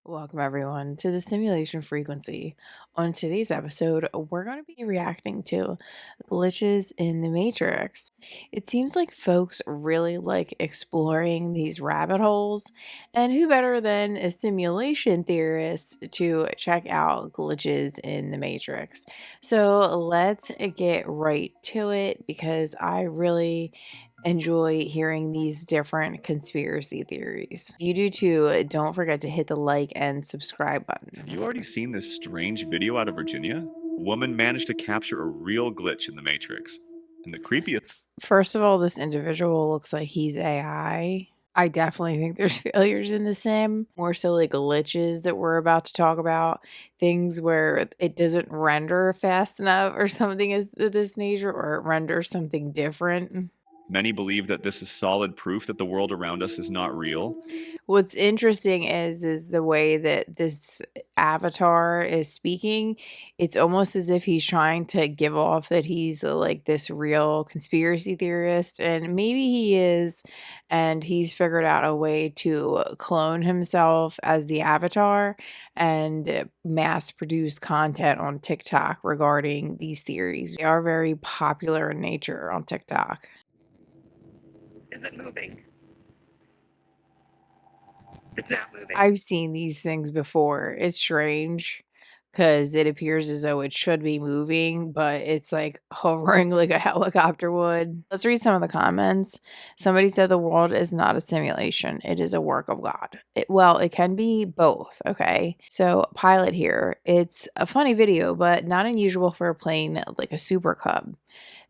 Welcome, everyone, to the Simulation Frequency. On today's episode, we're going to be reacting to glitches in the Matrix. It seems like folks really like exploring these rabbit holes, and who better than a simulation theorist to check out glitches in the Matrix? So let's get right to it because I really enjoy hearing these different conspiracy theories. If you do too, don't forget to hit the like and subscribe button. Have you already seen this strange video out of Virginia? A woman managed to capture a real glitch in the Matrix. And the creepiest. First of all, this individual looks like he's AI. I definitely think there's failures in the sim, more so like glitches that we're about to talk about, things where it doesn't render fast enough or something of this nature, or it renders something different. Many believe that this is solid proof that the world around us is not real. What's interesting is the way that this avatar is speaking. It's almost as if he's trying to give off that he's like this real conspiracy theorist, and maybe he is, and he's figured out a way to clone himself as the avatar and mass produce content on TikTok regarding these theories. They are very popular in nature on TikTok. Is it moving? It's not moving. I've seen these things before. It's strange because it appears as though it should be moving, but it's like hovering like a helicopter would. Let's read some of the comments. Somebody said the world is not a simulation, it is a work of God. Well, it can be both, okay? So, Pilot here, it's a funny video, but not unusual for a plane like a Super Cub.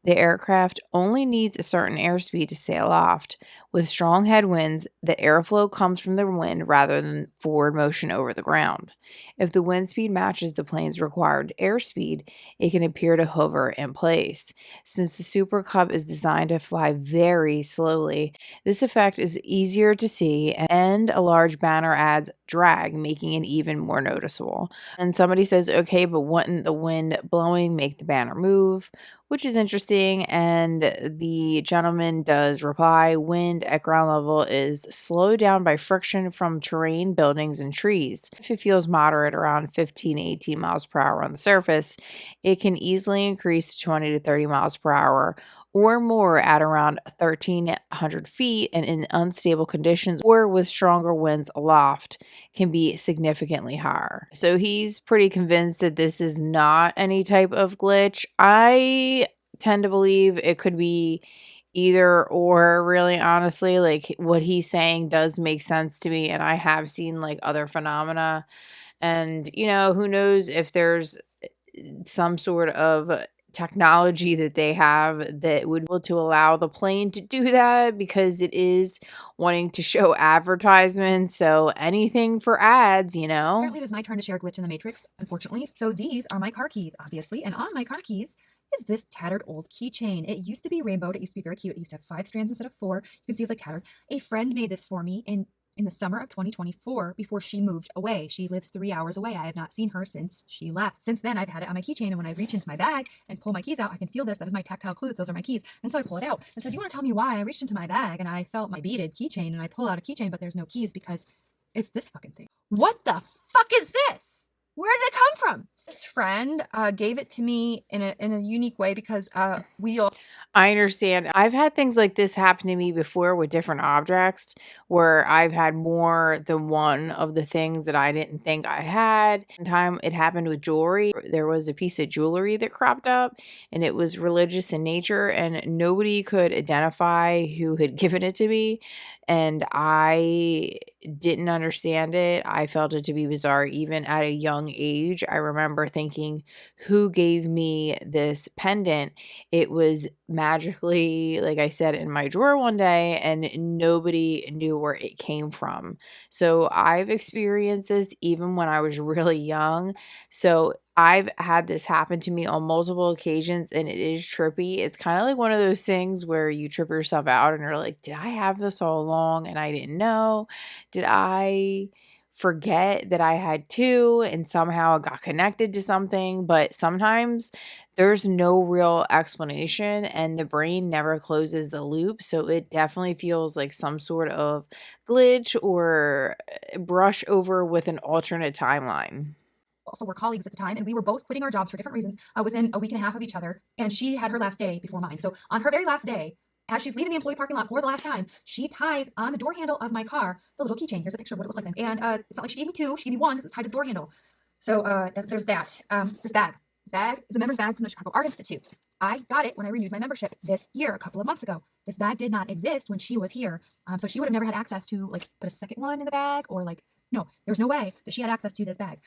The aircraft only needs a certain airspeed to sail off. With strong headwinds, the airflow comes from the wind rather than forward motion over the ground. If the wind speed matches the plane's required airspeed, it can appear to hover in place. Since the Super Cub is designed to fly very slowly, this effect is easier to see, and a large banner adds drag, making it even more noticeable. And somebody says, okay, but wouldn't the wind blowing make the banner move? Which is interesting. And the gentleman does reply, wind at ground level is slowed down by friction from terrain, buildings, and trees. If it feels moderate around 15 to 18 miles per hour on the surface, it can easily increase to 20 to 30 miles per hour or more at around 1,300 feet, and in unstable conditions or with stronger winds aloft can be significantly higher. So he's pretty convinced that this is not any type of glitch. I tend to believe it could be either or, really honestly. Like, what he's saying does make sense to me, and I have seen like other phenomena, and who knows if there's some sort of technology that they have that would be able to allow the plane to do that, because it is wanting to show advertisements, so anything for ads. Apparently it is my turn to share a glitch in the Matrix, unfortunately. So these are my car keys, obviously, and on my car keys is this tattered old keychain. It used to be rainbowed. It used to be very cute. It used to have 5 strands instead of 4. You can see it's like tattered. A friend made this for me in the summer of 2024 before she moved away. She lives 3 hours away. I have not seen her since she left. Since then, I've had it on my keychain, and when I reach into my bag and pull my keys out, I can feel this. That is my tactile clue that those are my keys. And so I pull it out and said, "You want to tell me why?" I reached into my bag and I felt my beaded keychain, and I pull out a keychain, but there's no keys because it's this fucking thing. What the fuck is this? Where did it come from? This friend gave it to me in a unique way because we all I understand. I've had things like this happen to me before with different objects, where I've had more than one of the things that I didn't think I had. One time it happened with jewelry. There was a piece of jewelry that cropped up, and it was religious in nature, and nobody could identify who had given it to me. And I didn't understand it. I felt it to be bizarre even at a young age. I remember thinking, who gave me this pendant? It was magically, like I said, in my drawer one day, and nobody knew where it came from. So I've experienced this even when I was really young. So I've had this happen to me on multiple occasions, and it is trippy. It's kind of like one of those things where you trip yourself out and you're like, did I have this all along and I didn't know? Did I forget that I had 2 and somehow it got connected to something, but sometimes there's no real explanation and the brain never closes the loop, so it definitely feels like some sort of glitch or brush over with an alternate timeline. Also were colleagues at the time, and we were both quitting our jobs for different reasons within a week and a half of each other. And she had her last day before mine. So on her very last day, as she's leaving the employee parking lot for the last time, she ties on the door handle of my car the little keychain. Here's a picture of what it looked like then. And it's not like she gave me 2; she gave me 1 because it was tied to the door handle. So there's that. This bag. This bag is a member's bag from the Chicago Art Institute. I got it when I renewed my membership this year, a couple of months ago. This bag did not exist when she was here, so she would have never had access to like put a second one in the bag or like. No, there's no way that she had access to this bag.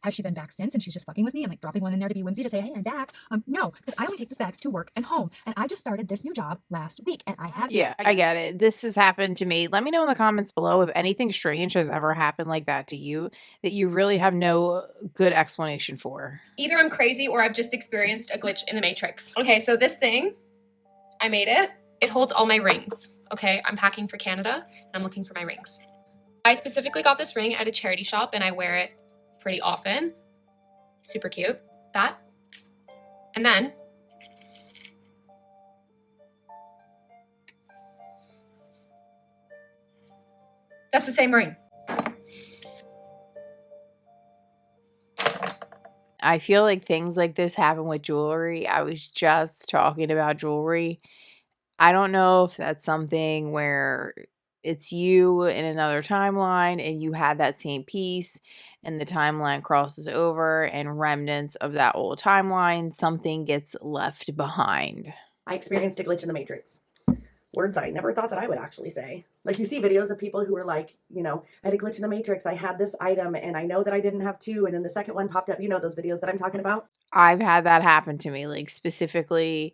Has she been back since and she's just fucking with me and like dropping one in there to be whimsy to say, hey, I'm back? No, because I only take this bag to work and home. And I just started this new job last week and I have. Yeah, I get it. This has happened to me. Let me know in the comments below if anything strange has ever happened like that to you that you really have no good explanation for. Either I'm crazy or I've just experienced a glitch in the Matrix. Okay, so this thing, I made it. It holds all my rings. Okay, I'm packing for Canada and I'm looking for my rings. I specifically got this ring at a charity shop and I wear it pretty often. Super cute. That. And then that's the same ring. I feel like things like this happen with jewelry. I was just talking about jewelry. I don't know if that's something where it's you in another timeline and you had that same piece and the timeline crosses over and remnants of that old timeline, something gets left behind. I experienced a glitch in the Matrix. Words I never thought that I would actually say. Like you see videos of people who are like, you know, I had a glitch in the Matrix. I had this item and I know that I didn't have 2. And then the second one popped up. You know, those videos that I'm talking about? I've had that happen to me, like specifically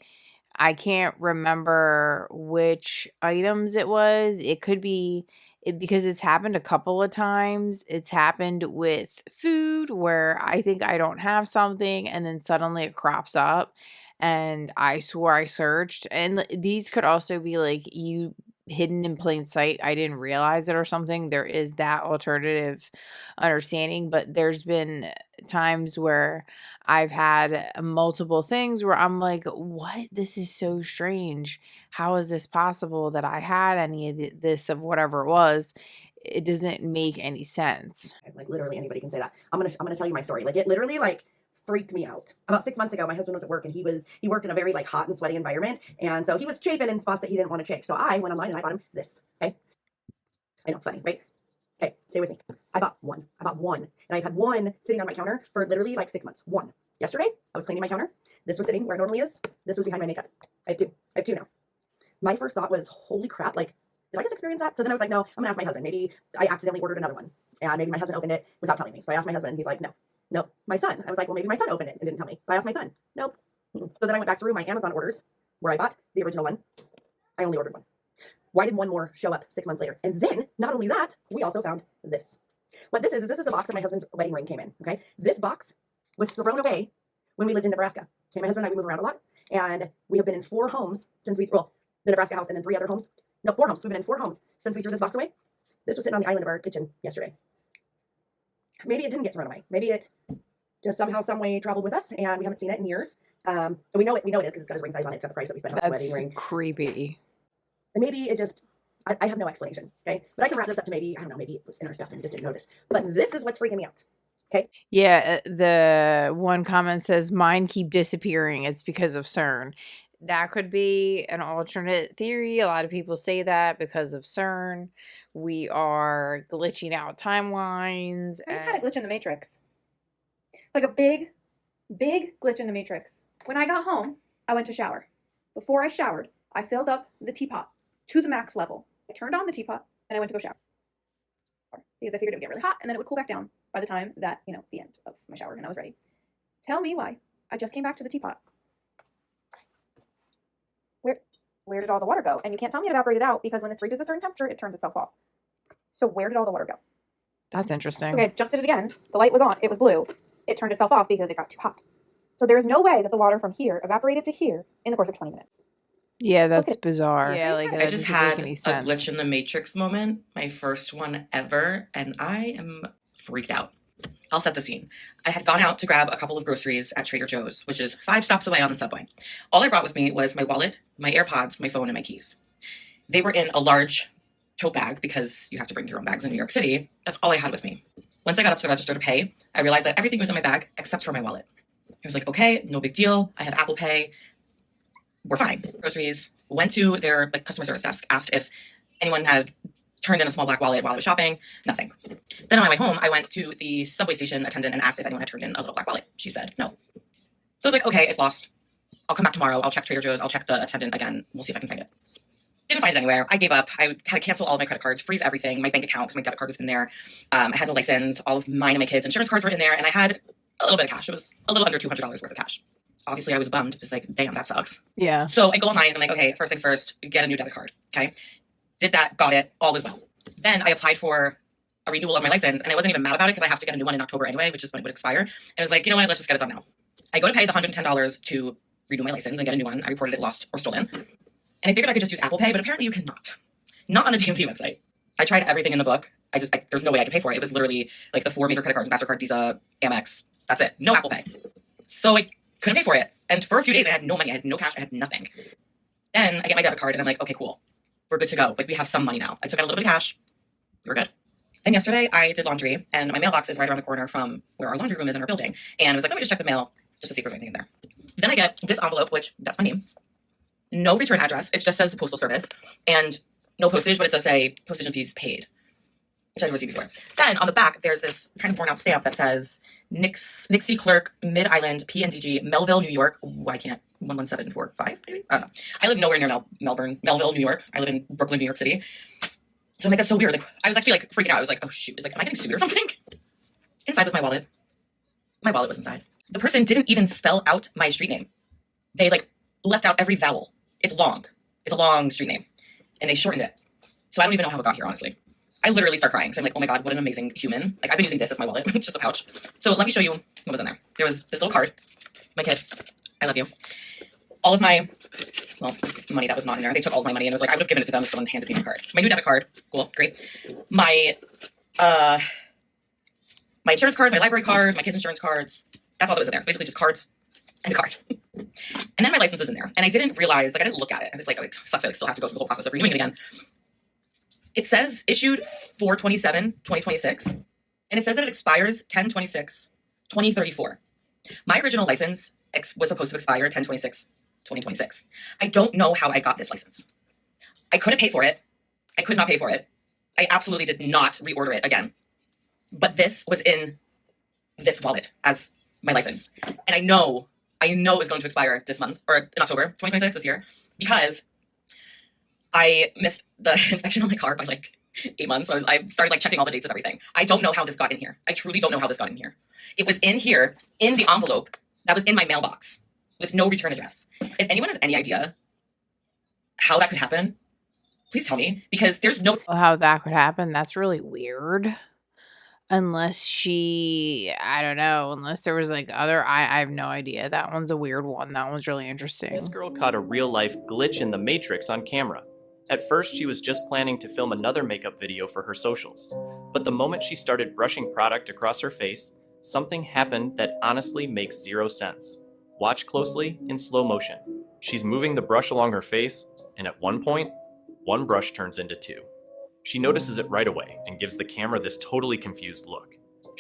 I can't remember which items it was. It could be because it's happened a couple of times. It's happened with food where I think I don't have something and then suddenly it crops up and I swore I searched. And these could also be like you hidden in plain sight. I didn't realize it or something. There is that alternative understanding, but there's been times where I've had multiple things where I'm like, what? This is so strange. How is this possible that I had any of this of whatever it was? It doesn't make any sense. Like literally anybody can say that. I'm gonna tell you my story. Like it literally like freaked me out. About 6 months ago, my husband was at work and he worked in a very like hot and sweaty environment. And so he was chafing in spots that he didn't want to chafe. So I went online and I bought him this. Okay. I know, funny, right? Okay, stay with me. I bought one. And I've had one sitting on my counter for literally like 6 months. One. Yesterday, I was cleaning my counter. This was sitting where it normally is. This was behind my makeup. I have two now. My first thought was, holy crap, like, did I just experience that? So then I was like, no, I'm gonna ask my husband. Maybe I accidentally ordered another one. And maybe my husband opened it without telling me. So I asked my husband and he's like, no. Nope. My son. I was like, well, maybe my son opened it and didn't tell me. So I asked my son. Nope. So then I went back through my Amazon orders where I bought the original one. I only ordered one. Why did one more show up 6 months later? And then, not only that, we also found this. What this is the box that my husband's wedding ring came in, okay? This box was thrown away when we lived in Nebraska. Okay, my husband and I, we move around a lot, and we have been in 4 homes since the Nebraska house and then 3 other homes. No, 4 homes. We've been in 4 homes since we threw this box away. This was sitting on the island of our kitchen yesterday. Maybe it didn't get thrown away. Maybe it just somehow, some way traveled with us, and we haven't seen it in years. And we know it is because it's got his ring size on it. It's got the price that we spent on his wedding ring. That's creepy. And maybe it just, I have no explanation, okay? But I can wrap this up to maybe, I don't know, maybe it was in our stuff and we just didn't notice. But this is what's freaking me out, okay? Yeah, the one comment says, mine keep disappearing. It's because of CERN. That could be an alternate theory. A lot of people say that because of CERN. We are glitching out timelines. I just had a glitch in the Matrix. Like a big, big glitch in the Matrix. When I got home, I went to shower. Before I showered, I filled up the teapot to the max level. I turned on the teapot and I went to go shower. Because I figured it would get really hot and then it would cool back down by the time that, the end of my shower and I was ready. Tell me why. I just came back to the teapot. Where did all the water go? And you can't tell me it evaporated out because when this reaches a certain temperature, it turns itself off. So where did all the water go? That's interesting. Okay, just did it again. The light was on. It was blue. It turned itself off because it got too hot. So there is no way that the water from here evaporated to here in the course of 20 minutes. Yeah, that's bizarre. Yeah, like that I just doesn't had make any a sense. glitch in the Matrix moment, my first one ever, and I am freaked out. I'll set the scene. I had gone out to grab a couple of groceries at Trader Joe's, which is 5 stops away on the subway. All I brought with me was my wallet, my AirPods, my phone, and my keys. They were in a large tote bag because you have to bring your own bags in New York City. That's all I had with me. Once I got up to the register to pay, I realized that everything was in my bag except for my wallet. I was like, okay, no big deal. I have Apple Pay. We're fine. Groceries. Went to their customer service desk, asked if anyone had turned in a small black wallet while I was shopping. Nothing. Then on my way home, I went to the subway station attendant and asked if anyone had turned in a little black wallet. She said no. So I was like, okay, it's lost. I'll come back tomorrow. I'll check Trader Joe's. I'll check the attendant again. We'll see if I can find it. Didn't find it anywhere. I gave up. I had to cancel all of my credit cards, freeze everything, my bank account, because my debit card was in there. I had no license. All of mine and my kids' insurance cards were in there, and I had a little bit of cash. It was a little under $200 worth of cash. Obviously, I was bummed. It was like, damn, that sucks. Yeah. So I go online and I'm like, okay, first things first, get a new debit card. Okay. Did that, got it, all is well. Then I applied for a renewal of my license, and I wasn't even mad about it because I have to get a new one in October anyway, which is when it would expire. And I was like, you know what, let's just get it done now. I go to pay the $110 to renew my license and get a new one. I reported it lost or stolen. And I figured I could just use Apple Pay, but apparently you cannot. Not on the DMV website. I tried everything in the book. There's no way I could pay for it. It was literally like the 4 major credit cards, MasterCard, Visa, Amex. That's it. No Apple Pay. So I couldn't pay for it. And for a few days, I had no money. I had no cash. I had nothing. Then I get my debit card and I'm like, okay, cool. We're good to go. Like, we have some money now. I took out a little bit of cash. We were good. Then yesterday I did laundry, and my mailbox is right around the corner from where our laundry room is in our building. And I was like, let me just check the mail just to see if there's anything in there. Then I get this envelope, which that's my name. No return address. It just says the postal service, and no postage, but it does say postage and fees paid, which I've received before. Then on the back, there's this kind of worn out stamp that says Nixie Clerk, Mid-Island, PNDG, Melville, New York. Why can't 11745 maybe? I don't know. I live nowhere near Melville, New York. I live in Brooklyn, New York City. So I'm like, that's so weird. Like, I was actually like freaking out. I was like, oh shoot. It's like, am I getting sued or something? Inside was my wallet. My wallet was inside. The person didn't even spell out my street name. They like left out every vowel. It's long. It's a long street name. And they shortened it. So I don't even know how it got here, honestly. I literally start crying. So I'm like, oh my God, what an amazing human. Like, I've been using this as my wallet. It's just a pouch. So let me show you what was in there. There was this little card. My kid, I love you. All of my, well, this is money that was not in there. They took all of my money and it was like, I would have given it to them if someone handed me my card. My new debit card. Cool, great. My insurance cards, my library card, my kids' insurance cards. That's all that was in there. It's basically just cards and a card. And then my license was in there. And I didn't realize, like, I didn't look at it. I was like, oh, it sucks. I still have to go through the whole process of renewing it again. It says issued 4/27/2026. And it says that it expires 10/26/2034. My original license was supposed to expire 10/26/2026. I don't know how I got this license. I couldn't pay for it. I could not pay for it. I absolutely did not reorder it again. But this was in this wallet as my license. And I know it was going to expire this month, or in October 2026 this year, because I missed the inspection on my car by like 8 months. So I started like checking all the dates of everything. I don't know how this got in here. I truly don't know how this got in here. It was in here, in the envelope that was in my mailbox with no return address. If anyone has any idea how that could happen, please tell me, because there's no... How that could happen, that's really weird. Unless I don't know, unless there was like I have no idea. That one's a weird one. That one's really interesting. This girl caught a real-life glitch in the Matrix on camera. At first, she was just planning to film another makeup video for her socials. But the moment she started brushing product across her face, something happened that honestly makes zero sense. Watch closely in slow motion. She's moving the brush along her face, and at one point, one brush turns into 2. She notices it right away and gives the camera this totally confused look.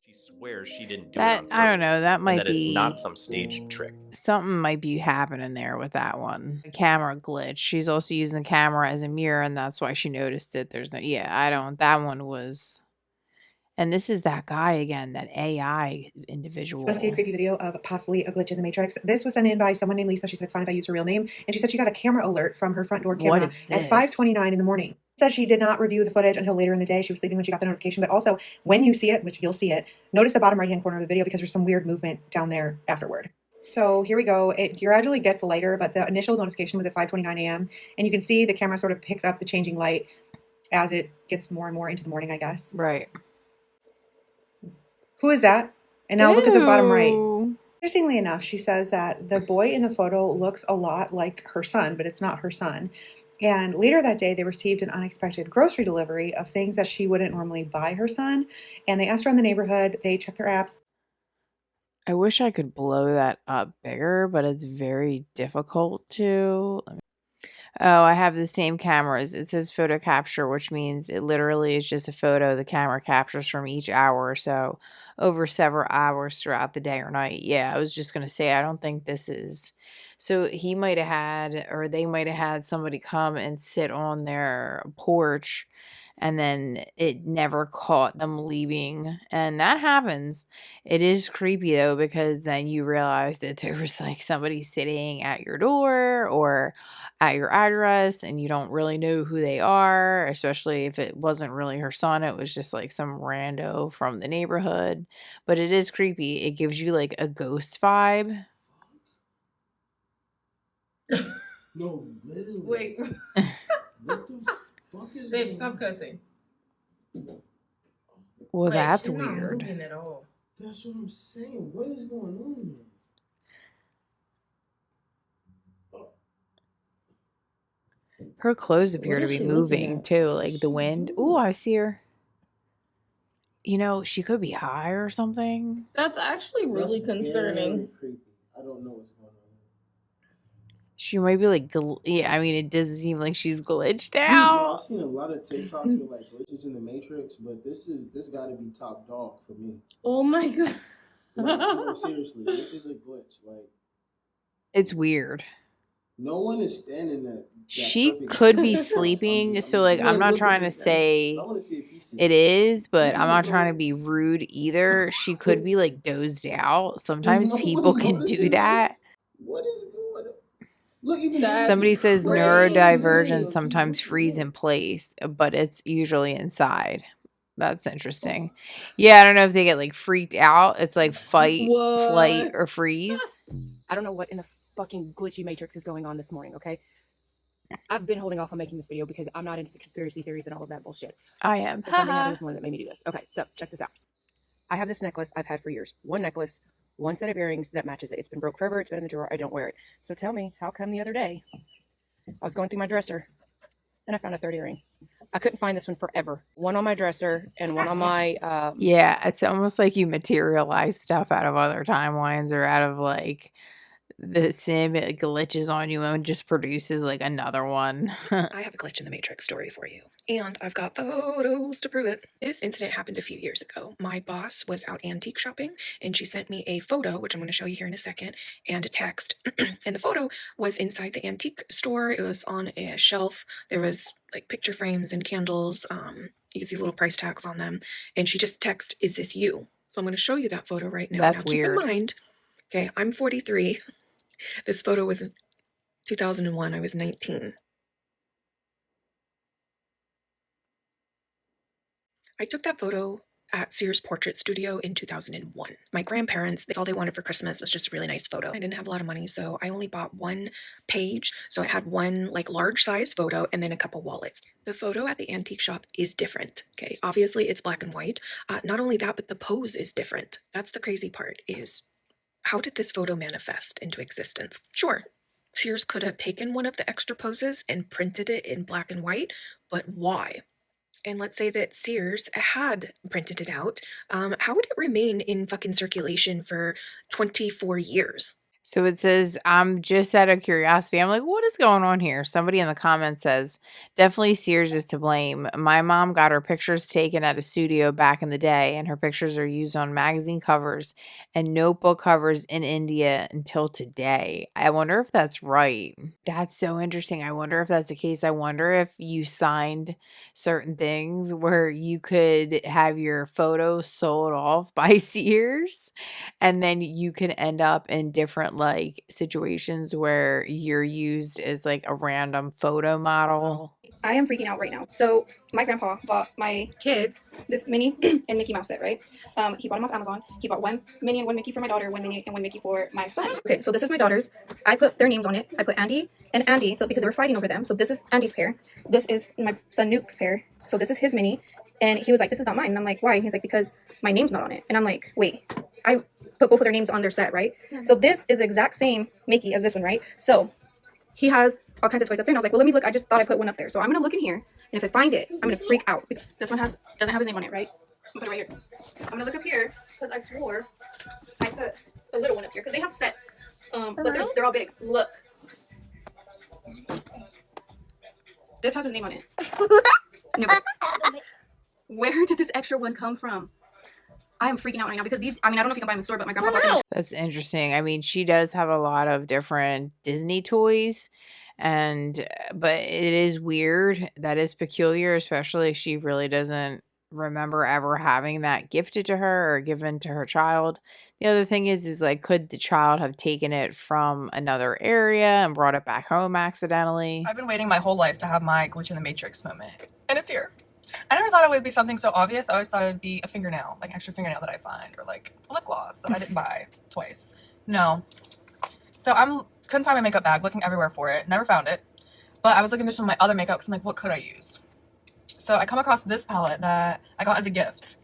She swears she didn't do it on purpose, I don't know, that might it's be not some staged trick. something might be happening there with that one. The camera glitch. She's also using the camera as a mirror, and that's why she noticed it. That one was... And this is that guy again, that AI individual. Want to see a creepy video of possibly a glitch in the Matrix? This was sent in by someone named Lisa. She said it's fine if I use her real name. And she said she got a camera alert from her front door camera at 5:29 in the morning. Says she did not review the footage until later in the day. She was sleeping when she got the notification. But also, when you see it, which you'll see it, notice the bottom right-hand corner of the video because there's some weird movement down there afterward. So here we go. It gradually gets lighter, but the initial notification was at 5:29 a.m. And you can see the camera sort of picks up the changing light as it gets more and more into the morning, I guess. Right. Who is that? And now look at the bottom right. Interestingly enough, she says that the boy in the photo looks a lot like her son, but it's not her son. And later that day, they received an unexpected grocery delivery of things that she wouldn't normally buy her son. And they asked around the neighborhood. They checked their apps. I wish I could blow that up bigger, but it's very difficult to. Oh, I have the same cameras. It says photo capture, which means it literally is just a photo the camera captures from each hour or so over several hours throughout the day or night. Yeah, I was just going to say, I don't think this is. So he might have had, or they might have had somebody come and sit on their porch and then it never caught them leaving. And that happens. It is creepy though, because then you realize that there was like somebody sitting at your door or at your address and you don't really know who they are, especially if it wasn't really her son. It was just like some rando from the neighborhood. But it is creepy. It gives you like a ghost vibe. No, literally. Wait. What the fuck is Babe, going stop on? cussing. Well, Like, that's she's not weird. moving at all. That's what I'm saying. What is going on here? Her clothes appear What to is be she looking moving at? too, What like is the she wind. Ooh, doing? I see her. You know, she could be high or something. That's actually really That's concerning. very creepy. I don't know what's going on. She might be like, yeah, I mean, it doesn't seem like she's glitched No, out. I've seen a lot of TikToks with like glitches in the Matrix, but this got to be top dog for me. Oh my god. Like, no, seriously, this is a glitch. Like, It's weird. no one is standing that She perfect could be distance. sleeping, so like I'm Like, not look at trying to this guy. say I want to see if he's it is, but I'm not trying to Bro, be rude either. She could be like dozed out. Does Sometimes no one people can do noticing that. this? What is going on? Look, even That's Somebody says crazy. neurodivergent sometimes freeze in place, but it's usually inside. That's interesting. Yeah, I don't know if they get like freaked out. It's like fight, flight, What? or freeze. I don't know what in the fucking glitchy matrix is going on this morning, okay? I've been holding off on making this video because I'm not into the conspiracy theories and all of that bullshit. I am. But something happened this morning that made me do this. Okay, so check this out. I have this necklace I've had for years. One necklace, one set of earrings that matches it. It's been broke forever. It's been in the drawer. I don't wear it. So tell me, how come the other day I was going through my dresser and I found a third earring? I couldn't find this one forever. One on my dresser and one on my Yeah, it's almost like you materialize stuff out of other timelines or out of like the sim. It glitches on you and just produces like another one. I have a glitch in the Matrix story for you, and I've got photos to prove it. This incident happened a few years ago. My boss was out antique shopping, and she sent me a photo, which I'm going to show you here in a second, and a text. And the photo was inside the antique store. It was on a shelf. There was like picture frames and candles. You can see little price tags on them. And she just texted, "Is this you?" So I'm going to show you that photo right now. That's now, weird. keep in mind, okay, I'm 43. This photo was in 2001. I was 19. I took that photo at Sears Portrait Studio in 2001. My grandparents, that's all they wanted for Christmas was just a really nice photo. I didn't have a lot of money, so I only bought one page. So I had one like large size photo and then a couple wallets. The photo at the antique shop is different, okay? Obviously it's black and white. Not only that, but the pose is different. That's the crazy part, is how did this photo manifest into existence? Sure, Sears could have taken one of the extra poses and printed it in black and white, but why? And let's say that Sears had printed it out, how would it remain in fucking circulation for 24 years? So it says, I'm just out of curiosity. I'm like, what is going on here? Somebody in the comments says, definitely Sears is to blame. My mom got her pictures taken at a studio back in the day, and her pictures are used on magazine covers and notebook covers in India until today. I wonder if that's right. That's so interesting. I wonder if that's the case. I wonder if you signed certain things where you could have your photos sold off by Sears, and then you can end up in different like situations where you're used as like a random photo model. I am freaking out right now. So my grandpa bought my kids this Minnie and Mickey Mouse set, right? He bought them off Amazon. He bought one Minnie and one Mickey for my daughter, one Minnie and one Mickey for my son. Okay, so this is my daughter's. I put their names on it. I put Andy and Andy, so because they were fighting over them. So this is Andy's pair. This is my son Nuke's pair. So this is his Minnie. And he was like, this is not mine. And I'm like, why? And he's like, because my name's not on it. And I'm like, wait, I put both of their names on their set, right? So this is the exact same Mickey as this one, right? So he has all kinds of toys up there. And I was like, well, let me look. I just thought I put one up there. So I'm going to look in here. And if I find it, I'm going to freak out. This one doesn't have his name on it, right? I'm going to put it right here. I'm going to look up here because I swore I put a little one up here because they have sets. But they're all big. Look. This has his name on it. No, where did this extra one come from? I am freaking out right now because these, I mean, I don't know if you can buy them in the store, but my grandpa bought them. That's interesting. I mean, she does have a lot of different Disney toys, but it is weird. That is peculiar, especially if she really doesn't remember ever having that gifted to her or given to her child. The other thing is like, could the child have taken it from another area and brought it back home accidentally? I've been waiting my whole life to have my glitch in the Matrix moment, and it's here. I never thought it would be something so obvious. I always thought it would be a fingernail, like extra fingernail that I find, or like lip gloss that I didn't buy twice. No. So couldn't find my makeup bag, looking everywhere for it, never found it. But I was looking through some of my other makeup because I'm like, what could I use? So I come across this palette that I got as a gift.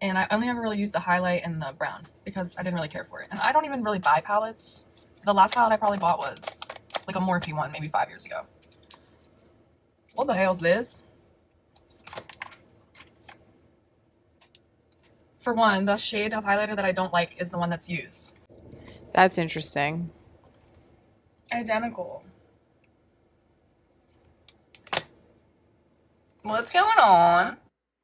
And I only ever really used the highlight and the brown because I didn't really care for it. And I don't even really buy palettes. The last palette I probably bought was like a Morphe one, maybe 5 years ago. What the hell is this? For one, the shade of highlighter that I don't like is the one that's used. That's interesting. Identical. What's going on?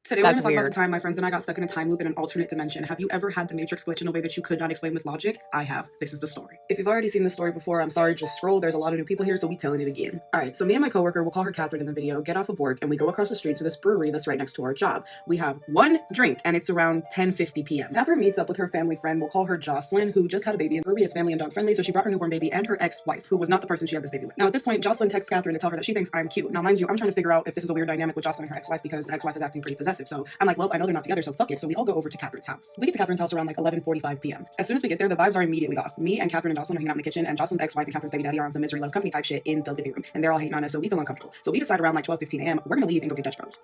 Today we're going to talk about the time my friends and I got stuck in a time loop in an alternate dimension. Have you ever had the Matrix glitch in a way that you could not explain with logic? I have. This is the story. If you've already seen this story before, I'm sorry, just scroll. There's a lot of new people here, so we telling it again. Alright, so me and my coworker, we'll call her Catherine in the video, get off of work, and we go across the street to this brewery that's right next to our job. We have one drink, and it's around 10:50 p.m. Catherine meets up with her family friend, we'll call her Jocelyn, who just had a baby, and brewery is family and dog friendly, so she brought her newborn baby and her ex-wife, who was not the person she had this baby with. Now at this point, Jocelyn texts Catherine to tell her that she thinks I'm cute. Now mind you, I'm trying to figure out if this is a weird dynamic with Jocelyn and her ex-wife because the ex-wife is acting pretty possessive, so I'm like, well, I know they're not together, so fuck it. So we all go over to Catherine's house. We get to Catherine's house around like 11:45 p.m. As soon as we get there, the vibes are immediately off. Me and Catherine and Jocelyn are hanging out in the kitchen, and Jocelyn's ex-wife and Catherine's baby daddy are on some Misery Loves Company type shit in the living room, and they're all hating on us, so we feel uncomfortable. So we decide around like 12:15 a.m. we're gonna leave and go get Dutch Bros.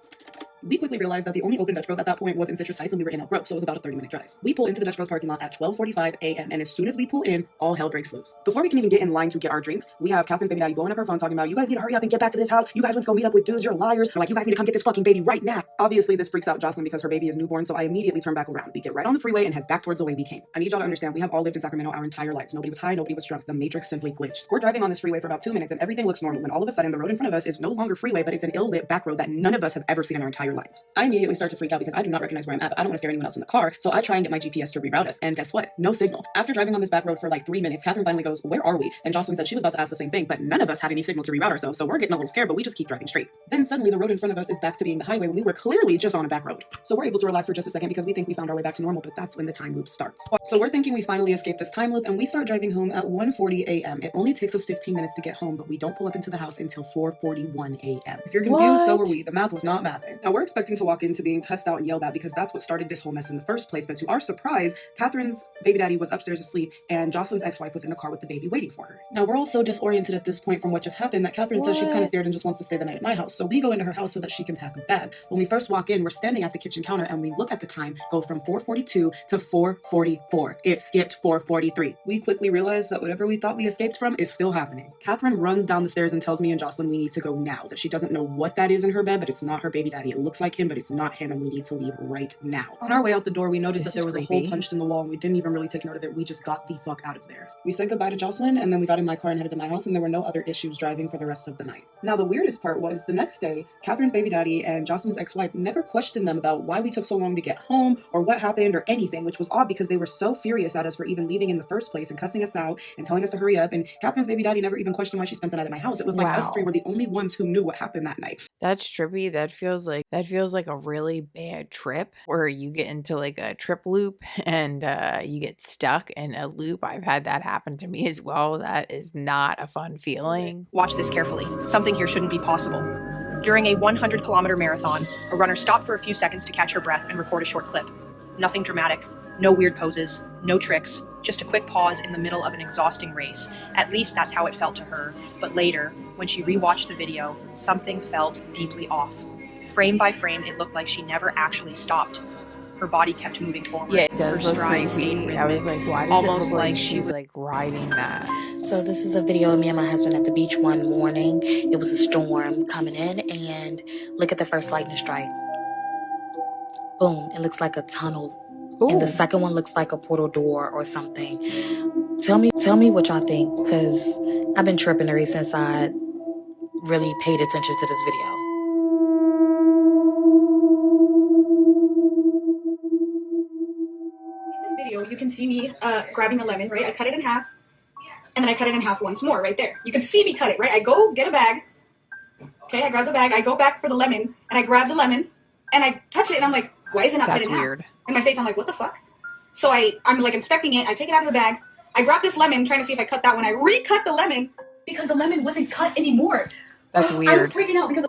We quickly realized that the only open Dutch Bros at that point was in Citrus Heights and we were in Elk Grove, so it was about a 30-minute drive. We pull into the Dutch Bros parking lot at 12:45 a.m. and as soon as we pull in, all hell breaks loose. Before we can even get in line to get our drinks, we have Catherine's baby daddy blowing up her phone talking about, you guys need to hurry up and get back to this house. You guys want to go meet up with dudes, you're liars. They're like, you guys need to come get this fucking baby right now. Obviously, this freaks out Jocelyn because her baby is newborn, so I immediately turn back around. We get right on the freeway and head back towards the way we came. I need y'all to understand, we have all lived in Sacramento our entire lives. Nobody was high, nobody was drunk. The Matrix simply glitched. We're driving on this freeway for about 2 minutes and everything looks normal when all of a sudden the road in front of us is no longer freeway, but it's an ill-lit back road that none of us have ever seen in our entire lives. I immediately start to freak out because I do not recognize where I'm at, but I don't want to scare anyone else in the car, so I try and get my GPS to reroute us, and guess what? No signal. After driving on this back road for like 3 minutes, Catherine finally goes, where are we? And Jocelyn said she was about to ask the same thing, but none of us had any signal to reroute ourselves, so we're getting a little scared, but we just keep driving straight. Then suddenly the road in front of us is back to being the highway when we were clearly just on a back road. So we're able to relax for just a second because we think we found our way back to normal, but that's when the time loop starts. So we're thinking we finally escaped this time loop, and we start driving home at 1:40 a.m. It only takes us 15 minutes to get home, but we don't pull up into the house until 4:41 a.m. If you're confused, so were we. The math was not mathing. Now we're expecting to walk into being cussed out and yelled at because that's what started this whole mess in the first place, but to our surprise, Catherine's baby daddy was upstairs asleep and Jocelyn's ex-wife was in the car with the baby waiting for her. Now we're all so disoriented at this point from what just happened that Catherine says she's kind of scared and just wants to stay the night at my house, so we go into her house so that she can pack a bag. When we first walk in, we're standing at the kitchen counter and we look at the time go from 4:42 to 4:44. It skipped 4:43. We quickly realize that whatever we thought we escaped from is still happening. Catherine runs down the stairs and tells me and Jocelyn we need to go now, that she doesn't know what that is in her bed, but it's not her baby daddy. It looks like him, but it's not him, and we need to leave right now. On our way out the door, we noticed that there was a hole punched in the wall and we didn't even really take note of it. We just got the fuck out of there. We said goodbye to Jocelyn and then we got in my car and headed to my house, and there were no other issues driving for the rest of the night. Now the weirdest part was the next day, Catherine's baby daddy and Jocelyn's ex-wife never questioned them about why we took so long to get home or what happened or anything, which was odd because they were so furious at us for even leaving in the first place and cussing us out and telling us to hurry up, and Catherine's baby daddy never even questioned why she spent the night at my house. It was like us three were the only ones who knew what happened that night. That's trippy. That feels like a really bad trip where you get into like a trip loop and you get stuck in a loop. I've had that happen to me as well. That is not a fun feeling. Watch this carefully. Something here shouldn't be possible. During a 100-kilometer marathon, a runner stopped for a few seconds to catch her breath and record a short clip. Nothing dramatic, no weird poses, no tricks, just a quick pause in the middle of an exhausting race. At least that's how it felt to her. But later, when she rewatched the video, something felt deeply off. Frame by frame, it looked like she never actually stopped. Her body kept moving forward. Yeah, it Her does look stride stayed creepy. rhythmic. I was like, why does Almost it look like she she's was like riding that? So this is a video of me and my husband at the beach one morning. It was a storm coming in, and look at the first lightning strike. Boom, it looks like a tunnel. Ooh. And the second one looks like a portal door or something. Tell me what y'all think, because I've been tripping ever since I really paid attention to this video. In this video, you can see me grabbing a lemon, right? I cut it in half, and then I cut it in half once more, right there. You can see me cut it, right? I go get a bag. Okay, I grab the bag. I go back for the lemon, and I grab the lemon, and I touch it, and I'm like, why is it not cut in half? Weird. In my face, I'm like, what the fuck? So I'm like inspecting it. I take it out of the bag. I grab this lemon, trying to see if I cut that one. I recut the lemon because the lemon wasn't cut anymore. That's I'm weird. freaking out because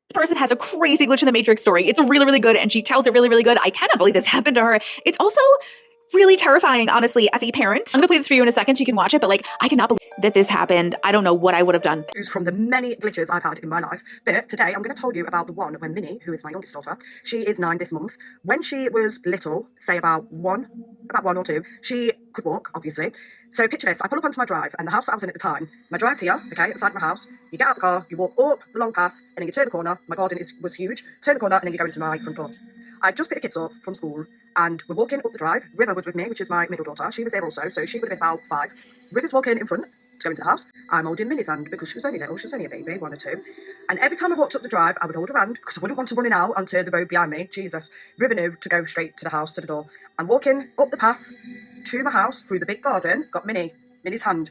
This person has a crazy glitch in the Matrix story. It's really, really good, and she tells it really, really good. I cannot believe this happened to her. It's also really terrifying, honestly, as a parent. I'm gonna play this for you in a second so you can watch it, but like, I cannot believe that this happened. I don't know what I would have done. From the many glitches I've had in my life, but today I'm going to tell you about the one when Minnie, who is my youngest daughter, she is 9 this month. When she was little, say about one or two, she could walk, obviously. So picture this, I pull up onto my drive, and the house that I was in at the time, my drive's here, okay, at the side of my house. You get out of the car, you walk up the long path, and then you turn the corner. My garden was huge. Turn the corner, and then you go into my front door. I just picked the kids up from school, and we're walking up the drive. River was with me, which is my middle daughter. She was there also, so she would have been about 5. River's walking in front to go into the house. I'm holding Minnie's hand because she was only little. She was only a baby, 1 or 2. And every time I walked up the drive, I would hold her hand because I wouldn't want her running out onto the road behind me. Jesus. River knew to go straight to the house, to the door. I'm walking up the path to my house through the big garden, got Minnie's hand.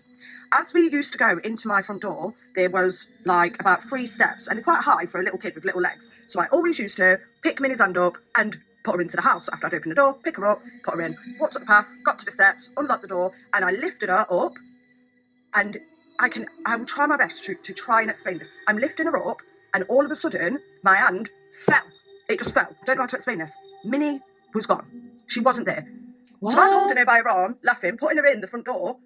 As we used to go into my front door, there was like about 3 steps, and they're quite high for a little kid with little legs. So I always used to pick Minnie's hand up and put her into the house. After I'd opened the door, pick her up, put her in, walked up the path, got to the steps, unlocked the door, and I lifted her up. And I will try my best to try and explain this. I'm lifting her up, and all of a sudden, my hand fell. It just fell. Don't know how to explain this. Minnie was gone. She wasn't there. What? So I'm holding her by her arm, laughing, putting her in the front door,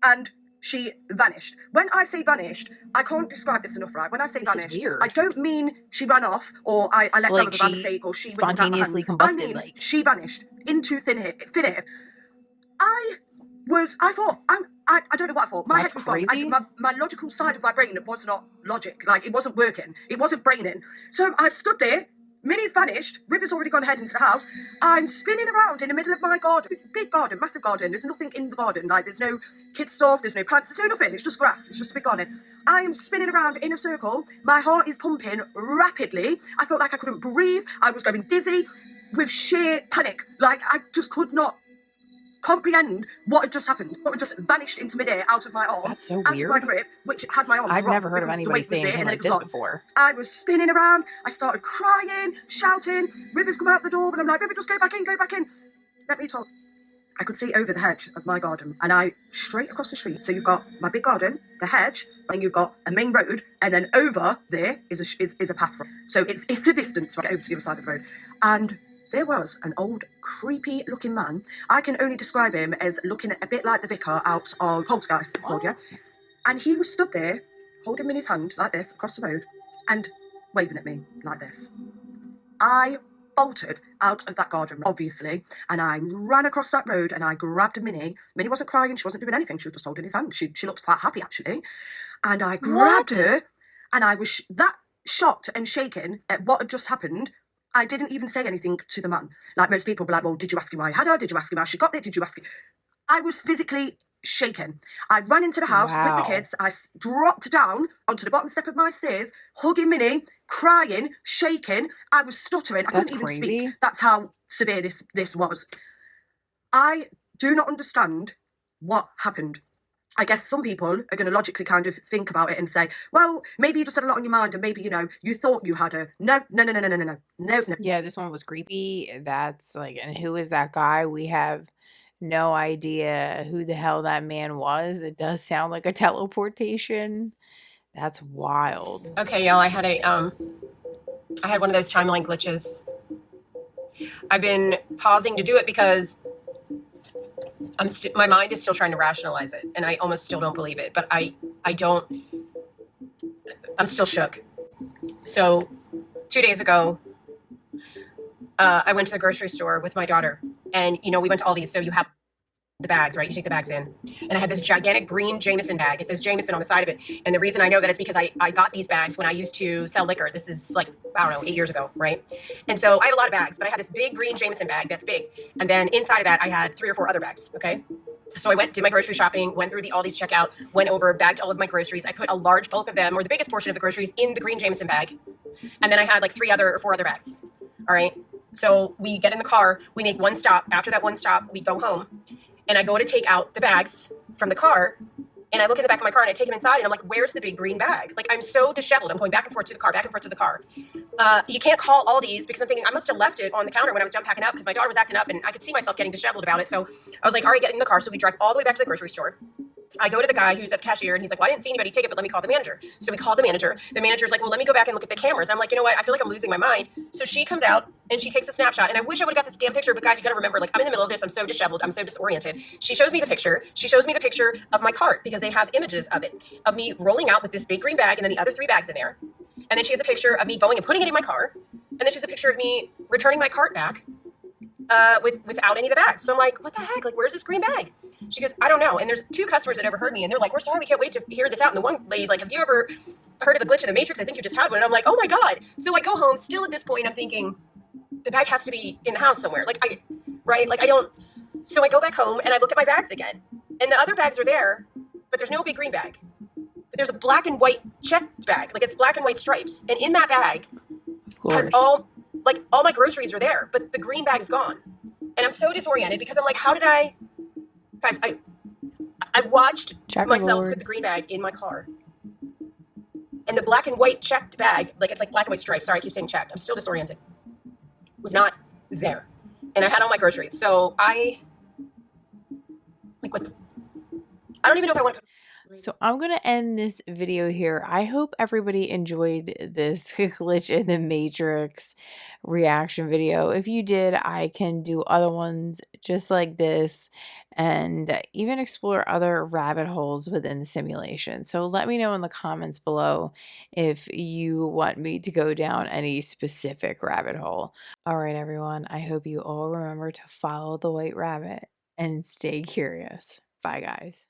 and she vanished. When I say vanished, I can't describe this enough, right? When I say This is vanished, weird. I don't mean she ran off, or I let go Like of her by she mistake, or she spontaneously went out of combusted, my hand. I like- mean, she vanished into thin air. I thought, I don't know what I thought. My That's head was crazy. gone. My logical side of my brain was not logic. Like, it wasn't working. It wasn't braining. So I stood there. Minnie's vanished. River's already gone ahead into the house. I'm spinning around in the middle of my garden. Big garden, massive garden. There's nothing in the garden. Like, there's no kids' stuff. There's no plants. There's no nothing. It's just grass. It's just a big garden. I am spinning around in a circle. My heart is pumping rapidly. I felt like I couldn't breathe. I was going dizzy with sheer panic. Like, I just could not comprehend what had just happened. What had just vanished into midair out of my arm. That's so out weird. of my grip, which had my arm I've dropped never heard of because the anybody weight was saying there, anything and then like it was this gone. before. I was spinning around. I started crying, shouting. River's come out the door, and I'm like, River, just go back in, go back in. Let me talk. I could see over the hedge of my garden, and I straight across the street. So you've got my big garden, the hedge, and you've got a main road, and then over there is a path. So it's a distance to get over to the other side of the road. And there was an old, creepy-looking man. I can only describe him as looking a bit like the vicar out of Poltergeist, it's called, yeah? And he was stood there, holding me in his hand, like this, across the road, and waving at me, like this. I bolted out of that garden, obviously, and I ran across that road, and I grabbed Minnie. Minnie wasn't crying, she wasn't doing anything, she was just holding his hand. She looked quite happy, actually. And I grabbed her, and I was that shocked and shaken at what had just happened. I didn't even say anything to the man. Like, most people were like, well, did you ask him why you had her? Did you ask him how she got there? Did you ask him? I was physically shaken. I ran into the house with the kids. I dropped down onto the bottom step of my stairs, hugging Minnie, crying, shaking. I was stuttering. I couldn't even speak. That's how severe this was. I do not understand what happened. I guess some people are going to logically kind of think about it and say, well, maybe you just had a lot on your mind, and maybe, you know, you thought you had her. No. Yeah, this one was creepy. That's like, and who is that guy? We have no idea who the hell that man was. It does sound like a teleportation. That's wild. Okay, y'all, I had one of those timeline glitches. I've been pausing to do it because my mind is still trying to rationalize it, and I almost still don't believe it, but I'm still shook. So 2 days ago, I went to the grocery store with my daughter, and we went to Aldi's, so you have the bags, right? You take the bags in. And I had this gigantic green Jameson bag. It says Jameson on the side of it. And the reason I know that is because I got these bags when I used to sell liquor. This is like, I don't know, 8 years ago, right? And so I had a lot of bags, but I had this big green Jameson bag that's big. And then inside of that, I had 3 or 4 other bags, okay? So I did my grocery shopping, went through the Aldi's checkout, went over, bagged all of my groceries. I put a large bulk of them, or the biggest portion of the groceries, in the green Jameson bag. And then I had like 3 or 4 other bags, all right? So we get in the car, we make one stop. After that one stop, we go home. And I go to take out the bags from the car, and I look in the back of my car, and I take them inside, and I'm like, where's the big green bag? Like, I'm so disheveled. I'm going back and forth to the car, back and forth to the car. You can't call Aldi's because I'm thinking I must have left it on the counter when I was done packing up because my daughter was acting up, and I could see myself getting disheveled about it. So I was like, all right, get in the car. So we drive all the way back to the grocery store. I go to the guy who's at the cashier, and he's like, well, I didn't see anybody take it, but let me call the manager. So we call the manager. The manager's like, well, let me go back and look at the cameras. I'm like, you know what? I feel like I'm losing my mind. So she comes out, and she takes a snapshot. And I wish I would have got this damn picture, but guys, you got to remember, like, I'm in the middle of this. I'm so disheveled. I'm so disoriented. She shows me the picture. She shows me the picture of my cart because they have images of it, of me rolling out with this big green bag and then the other 3 bags in there. And then she has a picture of me going and putting it in my car. And then she has a picture of me returning my cart back without any of the bags. So I'm like, what the heck? Like, where's this green bag? She goes, I don't know. And there's 2 customers that overheard me, and they're like, we're sorry, we can't wait to hear this out. And the one lady's like, have you ever heard of a glitch in the Matrix? I think you just had one. And I'm like, oh my God. So I go home. Still at this point, I'm thinking the bag has to be in the house somewhere. So I go back home and I look at my bags again. And the other bags are there, but there's no big green bag. But there's a black and white checked bag. Like, it's black and white stripes. And in that bag has all my groceries are there, but the green bag is gone. And I'm so disoriented because I'm like, how did guys, I watched myself put the green bag in my car. And the black and white checked bag, like, it's like black and white stripes. Sorry, I keep saying checked. I'm still disoriented. Was not there. And I had all my groceries. So I don't even know if I want to. So I'm going to end this video here. I hope everybody enjoyed this glitch in the Matrix reaction video. If you did, I can do other ones just like this and even explore other rabbit holes within the simulation. So let me know in the comments below if you want me to go down any specific rabbit hole. All right, everyone. I hope you all remember to follow the white rabbit and stay curious. Bye, guys.